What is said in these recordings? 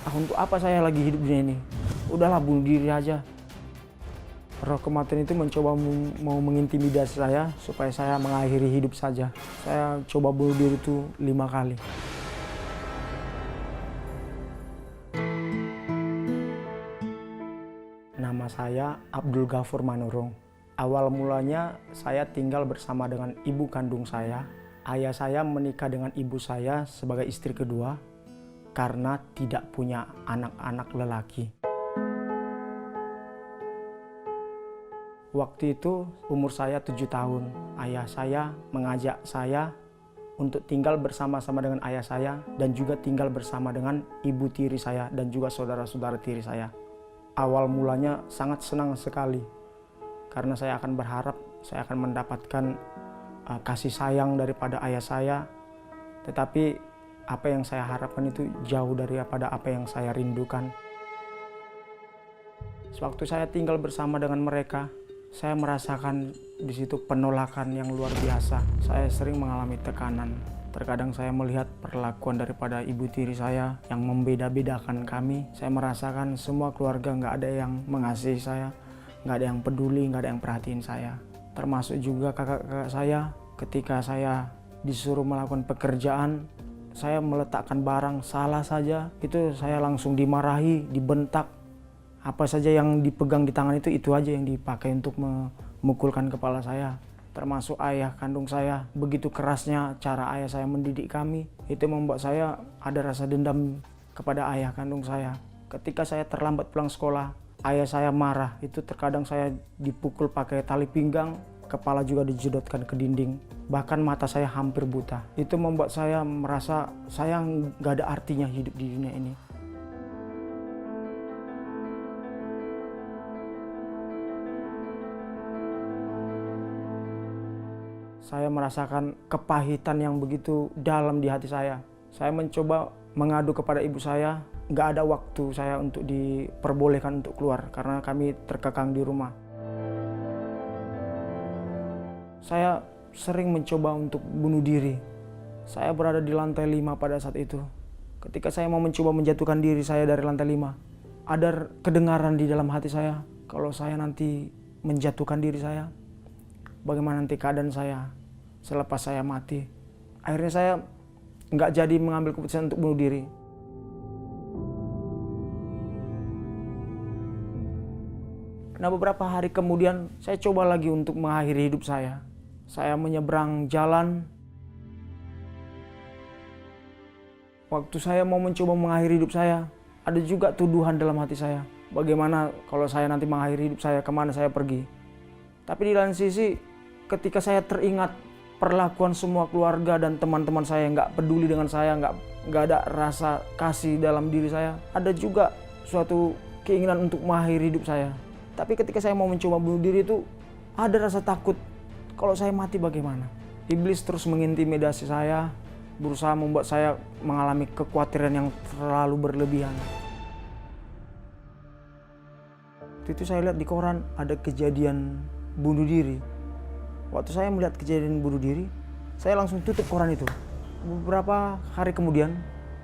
Untuk apa saya lagi hidup di dunia ini? Udahlah bunuh diri aja. Roh kematian itu mencoba mau mengintimidasi saya supaya saya mengakhiri hidup saja. Saya coba bunuh diri itu 5 kali. Nama saya Abdul Ghafur Manurung. Awal mulanya saya tinggal bersama dengan ibu kandung saya. Ayah saya menikah dengan ibu saya sebagai istri kedua karena tidak punya anak-anak lelaki. Waktu itu umur saya 7 tahun. Ayah saya mengajak saya untuk tinggal bersama-sama dengan ayah saya dan juga tinggal bersama dengan ibu tiri saya dan juga saudara-saudara tiri saya. Awal mulanya sangat senang sekali karena saya akan berharap saya akan mendapatkan kasih sayang daripada ayah saya. Tetapi apa yang saya harapkan itu jauh daripada apa yang saya rindukan. Sewaktu saya tinggal bersama dengan mereka, saya merasakan di situ penolakan yang luar biasa. Saya sering mengalami tekanan. Terkadang saya melihat perlakuan daripada ibu tiri saya yang membeda-bedakan kami. Saya merasakan semua keluarga nggak ada yang mengasihi saya, nggak ada yang peduli, nggak ada yang perhatiin saya. Termasuk juga kakak-kakak saya. Ketika saya disuruh melakukan pekerjaan, saya meletakkan barang salah saja, itu saya langsung dimarahi, dibentak. Apa saja yang dipegang di tangan itu aja yang dipakai untuk memukulkan kepala saya. Termasuk ayah kandung saya, begitu kerasnya cara ayah saya mendidik kami. Itu membuat saya ada rasa dendam kepada ayah kandung saya. Ketika saya terlambat pulang sekolah, ayah saya marah. Itu terkadang saya dipukul pakai tali pinggang, kepala juga dijedotkan ke dinding. Bahkan mata saya hampir buta. Itu membuat saya merasa saya nggak ada artinya hidup di dunia ini. Saya merasakan kepahitan yang begitu dalam di hati saya. Saya mencoba mengadu kepada ibu saya, nggak ada waktu saya untuk diperbolehkan untuk keluar karena kami terkekang di rumah. Saya sering mencoba untuk bunuh diri. Saya berada di lantai 5 pada saat itu. Ketika saya mau mencoba menjatuhkan diri saya dari lantai 5, ada kedengaran di dalam hati saya, kalau saya nanti menjatuhkan diri saya, bagaimana nanti keadaan saya selepas saya mati. Akhirnya saya nggak jadi mengambil keputusan untuk bunuh diri. Nah, beberapa hari kemudian saya coba lagi untuk mengakhiri hidup saya. Saya menyeberang jalan. Waktu saya mau mencoba mengakhiri hidup saya, ada juga tuduhan dalam hati saya. Bagaimana kalau saya nanti mengakhiri hidup saya, kemana saya pergi? Tapi di lain sisi, ketika saya teringat perlakuan semua keluarga dan teman-teman saya yang nggak peduli dengan saya, nggak ada rasa kasih dalam diri saya, ada juga suatu keinginan untuk mengakhiri hidup saya. Tapi ketika saya mau mencoba bunuh diri itu, ada rasa takut. Kalau saya mati bagaimana? Iblis terus mengintimidasi saya, berusaha membuat saya mengalami kekhawatiran yang terlalu berlebihan. Waktu itu saya lihat di koran ada kejadian bunuh diri. Waktu saya melihat kejadian bunuh diri, saya langsung tutup koran itu. Beberapa hari kemudian,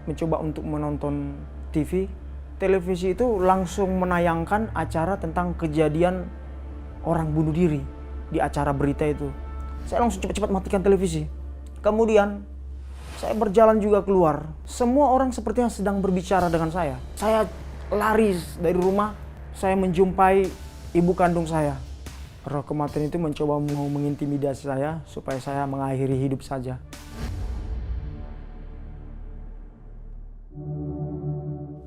mencoba untuk menonton TV, televisi itu langsung menayangkan acara tentang kejadian orang bunuh diri di acara berita itu. Saya langsung cepat-cepat matikan televisi. Kemudian, saya berjalan juga keluar. Semua orang sepertinya sedang berbicara dengan saya. Saya lari dari rumah, saya menjumpai ibu kandung saya. Roh kematian itu mencoba mau mengintimidasi saya supaya saya mengakhiri hidup saja.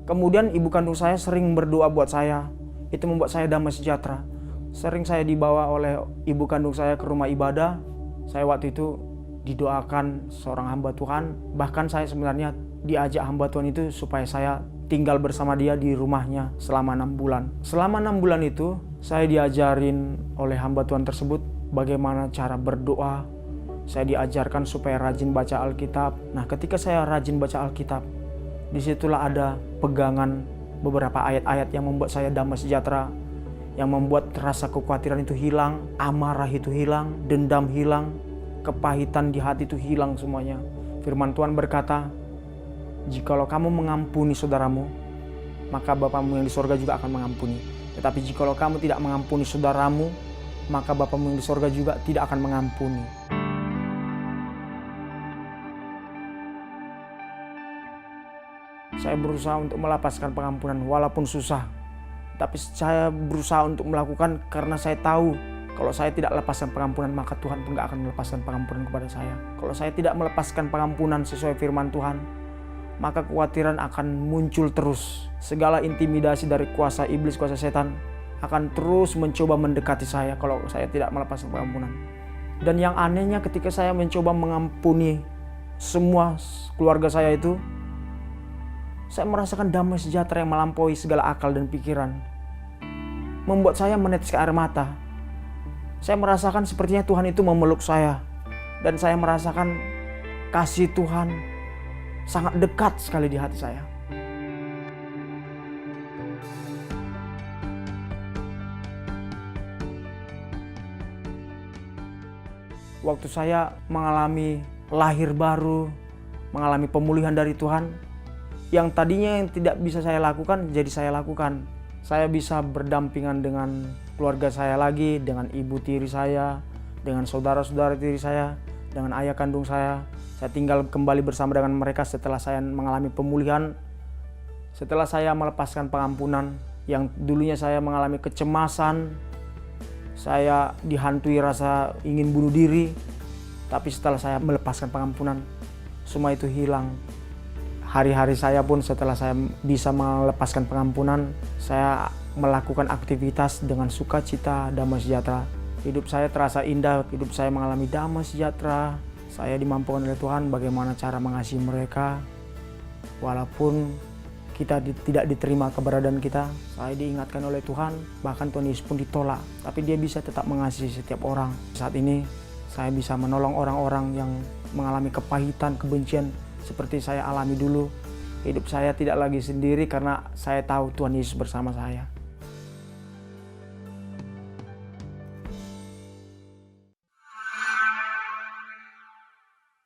Kemudian ibu kandung saya sering berdoa buat saya. Itu membuat saya damai sejahtera. Sering saya dibawa oleh ibu kandung saya ke rumah ibadah. Saya waktu itu didoakan seorang hamba Tuhan. Bahkan saya sebenarnya diajak hamba Tuhan itu supaya saya tinggal bersama dia di rumahnya selama 6 bulan. Selama 6 bulan itu, saya diajarin oleh hamba Tuhan tersebut bagaimana cara berdoa. Saya diajarkan supaya rajin baca Alkitab. Nah, ketika saya rajin baca Alkitab, disitulah ada pegangan beberapa ayat-ayat yang membuat saya damai sejahtera, yang membuat rasa kekhawatiran itu hilang, amarah itu hilang, dendam hilang, kepahitan di hati itu hilang semuanya. Firman Tuhan berkata, jikalau kamu mengampuni saudaramu, maka Bapamu yang di sorga juga akan mengampuni. Tetapi jikalau kamu tidak mengampuni saudaramu, maka Bapamu yang di sorga juga tidak akan mengampuni. Saya berusaha untuk melepaskan pengampunan walaupun susah. Tapi saya berusaha untuk melakukan karena saya tahu kalau saya tidak lepaskan pengampunan, maka Tuhan pun gak akan melepaskan pengampunan kepada saya. Kalau saya tidak melepaskan pengampunan sesuai firman Tuhan, maka kekhawatiran akan muncul terus. Segala intimidasi dari kuasa iblis, kuasa setan akan terus mencoba mendekati saya kalau saya tidak melepaskan pengampunan. Dan yang anehnya ketika saya mencoba mengampuni semua keluarga saya itu, saya merasakan damai sejahtera yang melampaui segala akal dan pikiran. Membuat saya menetes air mata. Saya merasakan sepertinya Tuhan itu memeluk saya. Dan saya merasakan kasih Tuhan sangat dekat sekali di hati saya. Waktu saya mengalami lahir baru, mengalami pemulihan dari Tuhan, yang tadinya yang tidak bisa saya lakukan, jadi saya lakukan. Saya bisa berdampingan dengan keluarga saya lagi, dengan ibu tiri saya, dengan saudara-saudara tiri saya, dengan ayah kandung saya. Saya tinggal kembali bersama dengan mereka setelah saya mengalami pemulihan. Setelah saya melepaskan pengampunan, yang dulunya saya mengalami kecemasan, saya dihantui rasa ingin bunuh diri. Tapi setelah saya melepaskan pengampunan, semua itu hilang. Hari-hari saya pun setelah saya bisa melepaskan pengampunan, saya melakukan aktivitas dengan sukacita, damai sejahtera. Hidup saya terasa indah, hidup saya mengalami damai sejahtera. Saya dimampukan oleh Tuhan bagaimana cara mengasihi mereka. Walaupun kita tidak diterima keberadaan kita, saya diingatkan oleh Tuhan, bahkan Tuhan Yesus pun ditolak. Tapi Dia bisa tetap mengasihi setiap orang. Saat ini saya bisa menolong orang-orang yang mengalami kepahitan, kebencian seperti saya alami dulu. Hidup saya tidak lagi sendiri karena saya tahu Tuhan Yesus bersama saya.